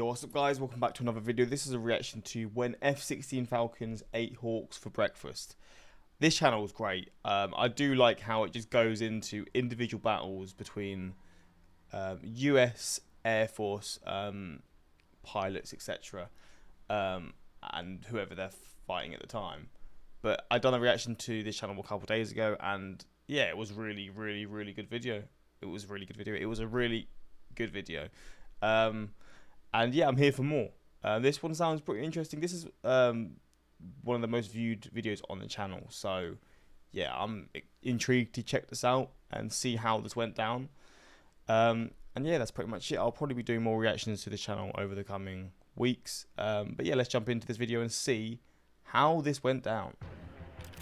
what's up guys, welcome back to another video. This is a reaction to when F-16 Falcons ate Hawks for breakfast. This channel is great. I do like how it just goes into individual battles between US Air Force pilots, etc. And whoever they're fighting at the time. But I done a reaction to this channel a couple of days ago, and yeah, it was really good video. It was a really good video. And yeah, I'm here for more. This one sounds pretty interesting. This is one of the most viewed videos on the channel. So yeah, I'm intrigued to check this out and see how this went down. And yeah, that's pretty much it. I'll probably be doing more reactions to this channel over the coming weeks. But yeah, let's jump into this video and see how this went down.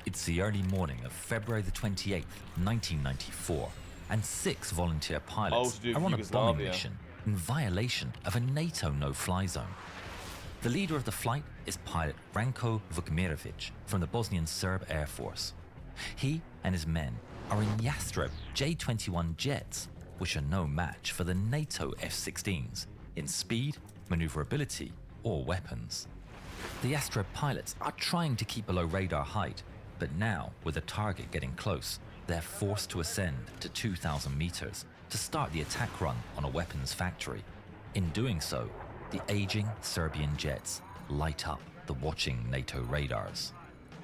It's the early morning of February the 28th, 1994, and 6 volunteer pilots are on a bombing mission in violation of a NATO no-fly zone. The leader of the flight is pilot Ranko Vukmirovic from the Bosnian Serb Air Force. He and his men are in Yastreb J-21 jets, which are no match for the NATO F-16s in speed, maneuverability, or weapons. The Yastreb pilots are trying to keep below radar height, but now, with the target getting close, they're forced to ascend to 2,000 meters to start the attack run on a weapons factory. In doing so, the aging Serbian jets light up the watching NATO radars.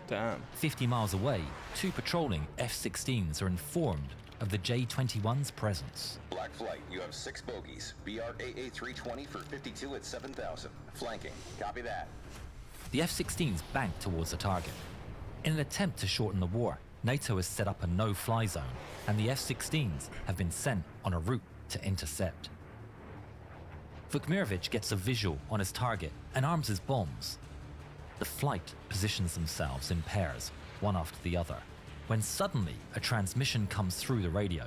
Damn. 50 miles away, 2 patrolling F-16s are informed of the J-21's presence. Black Flight, you have 6 bogeys. BRAA 320 for 52 at 7,000. Flanking. Copy that. The F-16s bank towards the target. In an attempt to shorten the war, NATO has set up a no-fly zone, and the F-16s have been sent on a route to intercept. Vukmirovic gets a visual on his target and arms his bombs. The flight positions themselves in pairs, one after the other, when suddenly a transmission comes through the radio.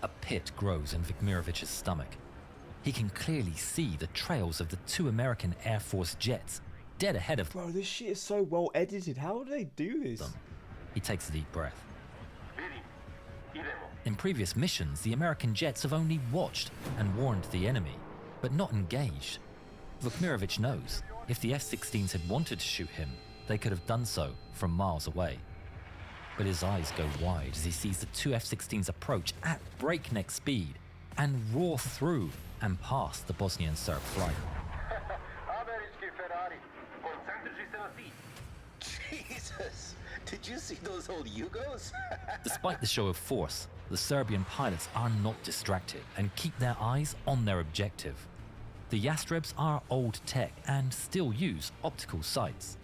A pit grows in Vukmirovic's stomach. He can clearly see the trails of the 2 American Air Force jets dead ahead of Bro, this shit is so well edited. How do they do this? them. He takes a deep breath. In previous missions, the American jets have only watched and warned the enemy, but not engaged. Vukmirovic knows if the F-16s had wanted to shoot him, they could have done so from miles away. But his eyes go wide as he sees the 2 F-16s approach at breakneck speed and roar through and past the Bosnian Serb flight. Jesus! Did you see those old Yugos? Despite the show of force, the Serbian pilots are not distracted and keep their eyes on their objective. The Yastrebs are old tech and still use optical sights.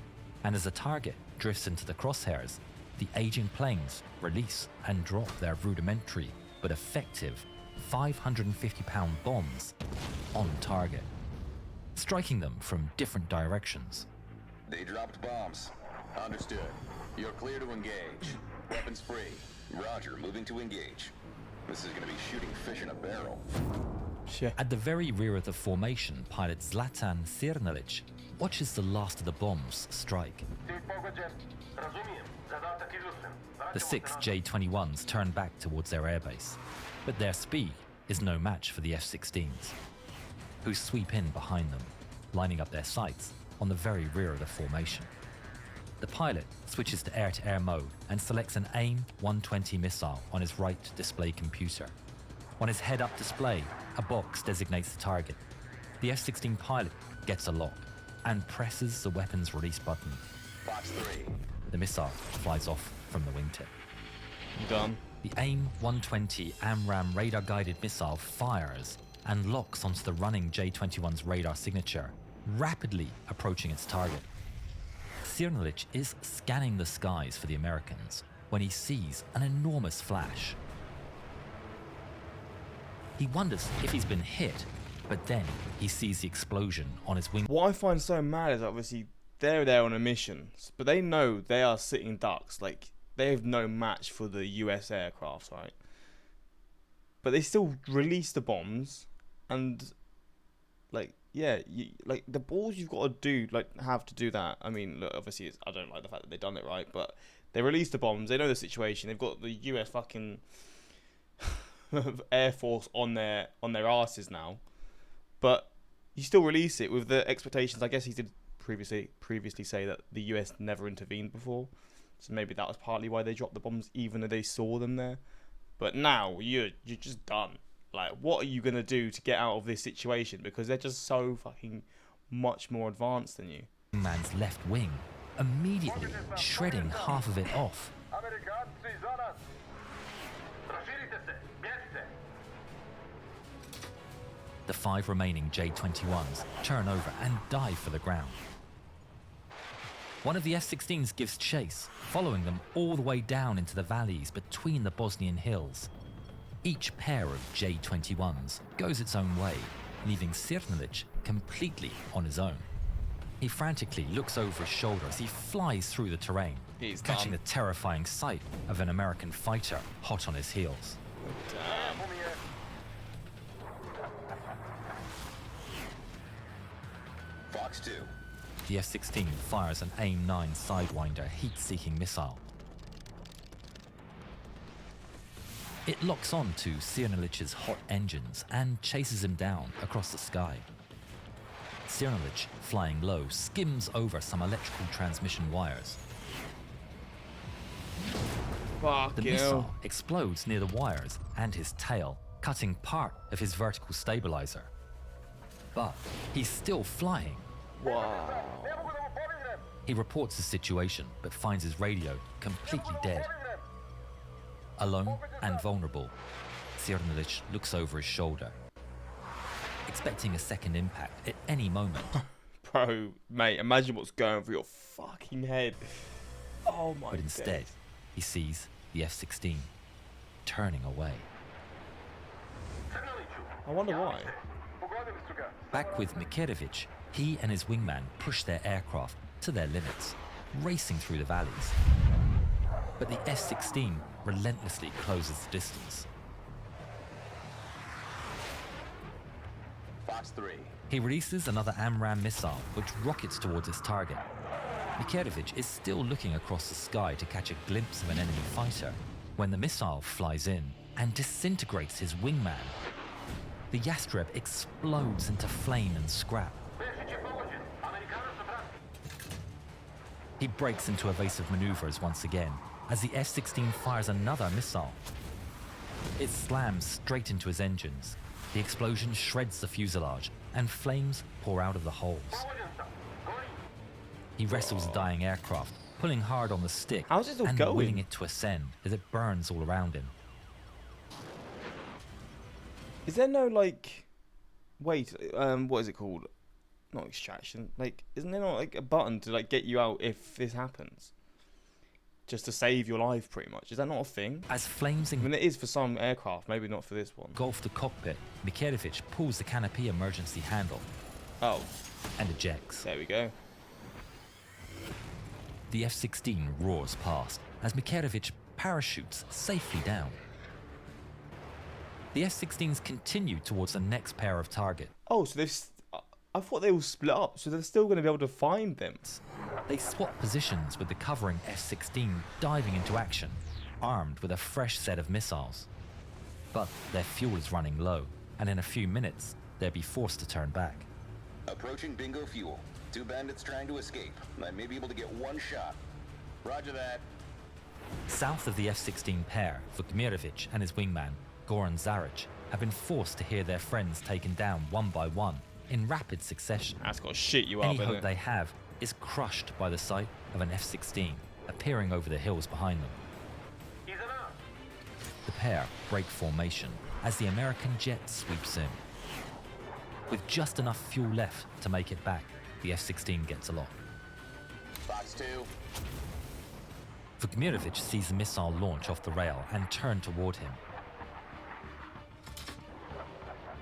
And as the target drifts into the crosshairs, the aging planes release and drop their rudimentary but effective 550-pound bombs on target, striking them from different directions. They dropped bombs. Understood. You're clear to engage. Weapons free. Roger, moving to engage. This is gonna be shooting fish in a barrel. Yeah. At the very rear of the formation, pilot Zlatan Sirnalic watches the last of the bombs strike. The 6 J-21s turn back towards their airbase, but their speed is no match for the F-16s, who sweep in behind them, lining up their sights on the very rear of the formation. The pilot switches to air-to-air mode and selects an AIM-120 missile on his right display computer. On his head-up display, a box designates the target. The F-16 pilot gets a lock and presses the weapon's release button. Box 3. The missile flies off from the wingtip. Done. The AIM-120 AMRAAM radar-guided missile fires and locks onto the running J-21's radar signature, rapidly approaching its target. Sirnalic is scanning the skies for the Americans when he sees an enormous flash. He wonders if he's been hit, but then he sees the explosion on his wing. What I find so mad is obviously they're there on a mission, but they know they are sitting ducks. Like, they have no match for the US aircraft, right? But they still release the bombs, and like, yeah, like the balls you've got to do, like, have to do that. I mean, look, obviously, I don't like the fact that they've done it right, but they release the bombs. They know the situation. They've got the US fucking Air Force on their asses now, But you still release it with the expectations. I guess he did previously say that the US never intervened before, so maybe that was partly why they dropped the bombs, even though they saw them there. But now you're just done. Like, what are you gonna do to get out of this situation? Because they're just so fucking much more advanced than you. Man's left wing, immediately shredding half of it off. The 5 remaining J-21s turn over and dive for the ground. One of the F-16s gives chase, following them all the way down into the valleys between the Bosnian hills. Each pair of J-21s goes its own way, leaving Sirnilic completely on his own. He frantically looks over his shoulder as he flies through the terrain, catching the terrifying sight of an American fighter hot on his heels. Fox 2. The F-16 fires an AIM-9 Sidewinder heat-seeking missile. It locks on to Sirnilic's hot engines and chases him down across the sky. Sirnilic, flying low, skims over some electrical transmission wires. The missile explodes near the wires and his tail, cutting part of his vertical stabilizer. But he's still flying. Wow. He reports the situation, but finds his radio completely dead. Alone and vulnerable, Sirnilic looks over his shoulder, expecting a second impact at any moment. Bro, mate, imagine what's going through your fucking head. Oh my god. But instead, he sees the F-16 turning away. I wonder why. Back with Mikerevic, he and his wingman push their aircraft to their limits, racing through the valleys. But the F-16 relentlessly closes the distance. Fox 3. He releases another AMRAAM missile, which rockets towards its target. Mikerevic is still looking across the sky to catch a glimpse of an enemy fighter when the missile flies in and disintegrates his wingman. The Yastreb explodes into flame and scrap. He breaks into evasive maneuvers once again as the F-16 fires another missile. It slams straight into his engines. The explosion shreds the fuselage and flames pour out of the holes. He wrestles the dying aircraft, pulling hard on the stick and willing it to ascend as it burns all around him. Is there no, like, wait, what is it called? Not extraction. Like, isn't there not, like, a button to, like, get you out if this happens? Just to save your life, pretty much. Is that not a thing? As flames I mean, it is for some aircraft, maybe not for this one. Engulf the cockpit, Mikerevic pulls the canopy emergency handle. Oh. And ejects. There we go. The F-16 roars past as Mikerevic parachutes safely down. The F-16s continue towards the next pair of targets. Oh, so they've... I thought they all split up, so they're still going to be able to find them. They swap positions with the covering F-16 diving into action, armed with a fresh set of missiles. But their fuel is running low, and in a few minutes, they'll be forced to turn back. Approaching bingo fuel. 2 bandits trying to escape. I may be able to get one shot. Roger that. South of the F-16 pair, Vukmirovic and his wingman, Goran Zaric, have been forced to hear their friends taken down one by one in rapid succession. That's got to shit you up, Any hope they have is crushed by the sight of an F-16 appearing over the hills behind them. The pair break formation as the American jet sweeps in. With just enough fuel left to make it back, the F-16 gets aloft. Fox 2. Vukmirovic sees the missile launch off the rail and turn toward him.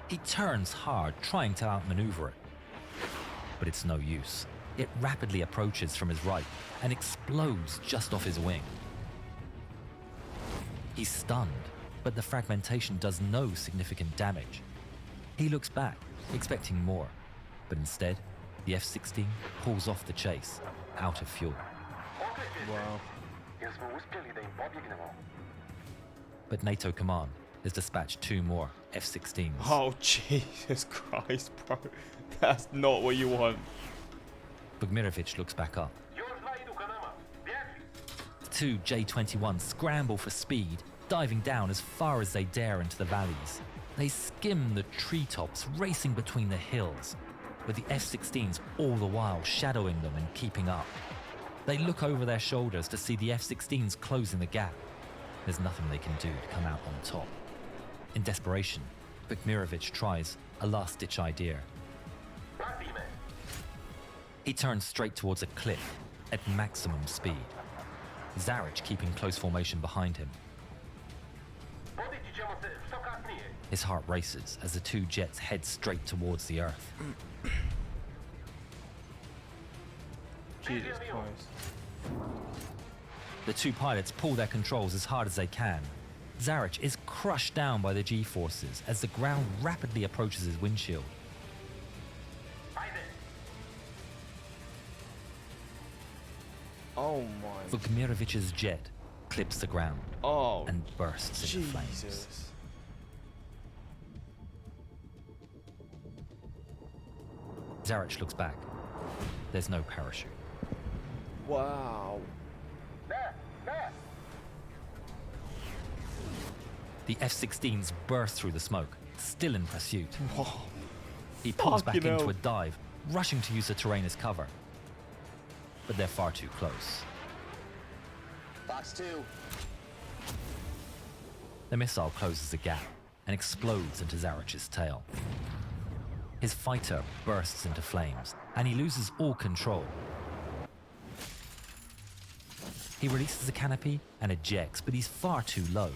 He turns hard, trying to outmaneuver it. But it's no use. It rapidly approaches from his right and explodes just off his wing. He's stunned, but the fragmentation does no significant damage. He looks back, expecting more, but instead, the F-16 pulls off the chase, out of fuel. Wow. But NATO command has dispatched 2 more F-16s. Oh, Jesus Christ, bro. That's not what you want. Bogmirovic looks back up. 2 J-21s scramble for speed, diving down as far as they dare into the valleys. They skim the treetops, racing between the hills, with the F-16s all the while shadowing them and keeping up. They look over their shoulders to see the F-16s closing the gap. There's nothing they can do to come out on top. In desperation, Bogmirovic tries a last-ditch idea. He turns straight towards a cliff at maximum speed, Zaric keeping close formation behind him. His heart races as the 2 jets head straight towards the earth. Jesus Christ. The 2 pilots pull their controls as hard as they can. Zaric is crushed down by the G-forces as the ground rapidly approaches his windshield. Oh my. Bogmirovic's jet clips the ground and bursts into flames. Zaric looks back. There's no parachute. Wow. The F-16s burst through the smoke, still in pursuit. Whoa. He pulls back into a dive, rushing to use the terrain as cover. But they're far too close. Box 2. The missile closes the gap and explodes into Zaric's tail. His fighter bursts into flames, and he loses all control. He releases the canopy and ejects, but he's far too low.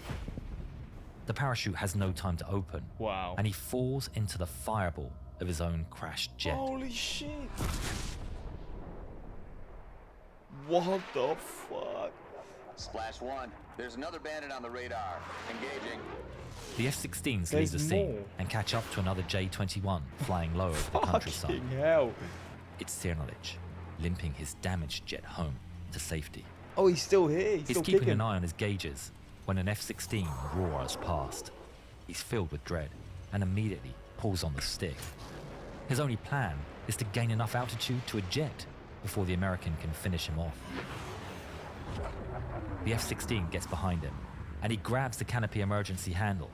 The parachute has no time to open. Wow. And he falls into the fireball of his own crashed jet. Holy shit. What the fuck? Splash 1. There's another bandit on the radar. Engaging. The F-16s leave the scene and catch up to another J-21 flying low over the countryside. Fucking hell. It's Cernalic, limping his damaged jet home to safety. Oh, he's still here. He's still keeping kicking. an eye on his gauges when an F-16 roars past. He's filled with dread and immediately pulls on the stick. His only plan is to gain enough altitude to eject before the American can finish him off. The F-16 gets behind him, and he grabs the canopy emergency handle.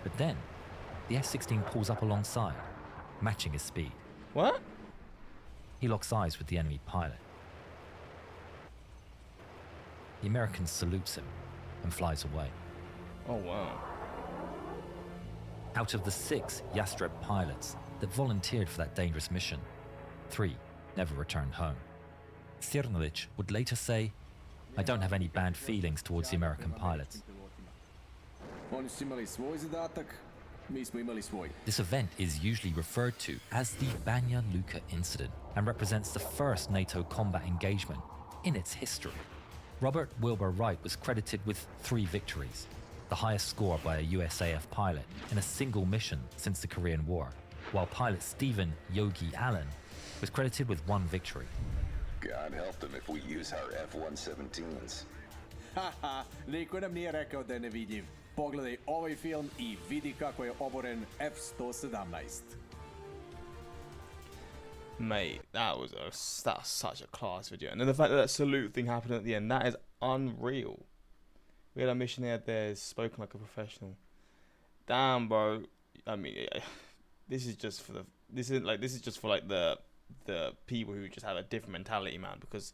But then, the F-16 pulls up alongside, matching his speed. What? He locks eyes with the enemy pilot. The American salutes him and flies away. Oh, wow. Out of the 6 Yastreb pilots that volunteered for that dangerous mission, 3 never returned home. Cernalic would later say, "I don't have any bad feelings towards the American pilots." This event is usually referred to as the Banja Luka incident and represents the first NATO combat engagement in its history. Robert Wilbur Wright was credited with 3 victories, the highest score by a USAF pilot in a single mission since the Korean War, while pilot Stephen Yogi Allen was credited with 1 victory. God help them if we use our F-117s. Haha, niko nam nije rekao da je nevidljiv. Pogledaj ovaj film I vidi kako je oboren F-117. Mate, that's such a class video. And then the fact that that salute thing happened at the end, that is unreal. We had a missionaire there spoken like a professional. Damn, bro. I mean, this is just for the people who just have a different mentality, man. Because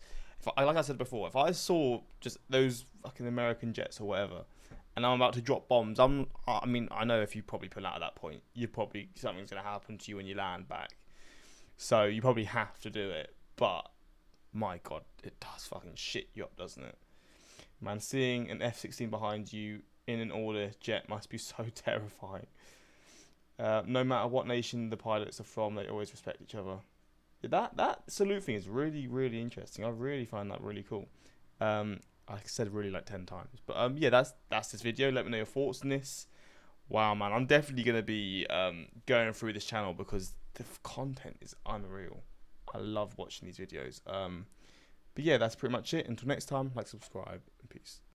like I said before, if I saw just those fucking American jets or whatever, and I'm about to drop bombs, I know if you probably pull out at that point, something's gonna happen to you when you land back. So you probably have to do it. But my God, it does fucking shit you up, doesn't it? Man, seeing an F-16 behind you in an order jet must be so terrifying. No matter what nation the pilots are from, they always respect each other. That salute thing is really, really interesting. I really find that really cool. I said really like 10 times. But yeah, that's this video. Let me know your thoughts on this. Wow, man. I'm definitely going to be going through this channel because the content is unreal. I love watching these videos. But yeah, that's pretty much it. Until next time, like, subscribe, and peace.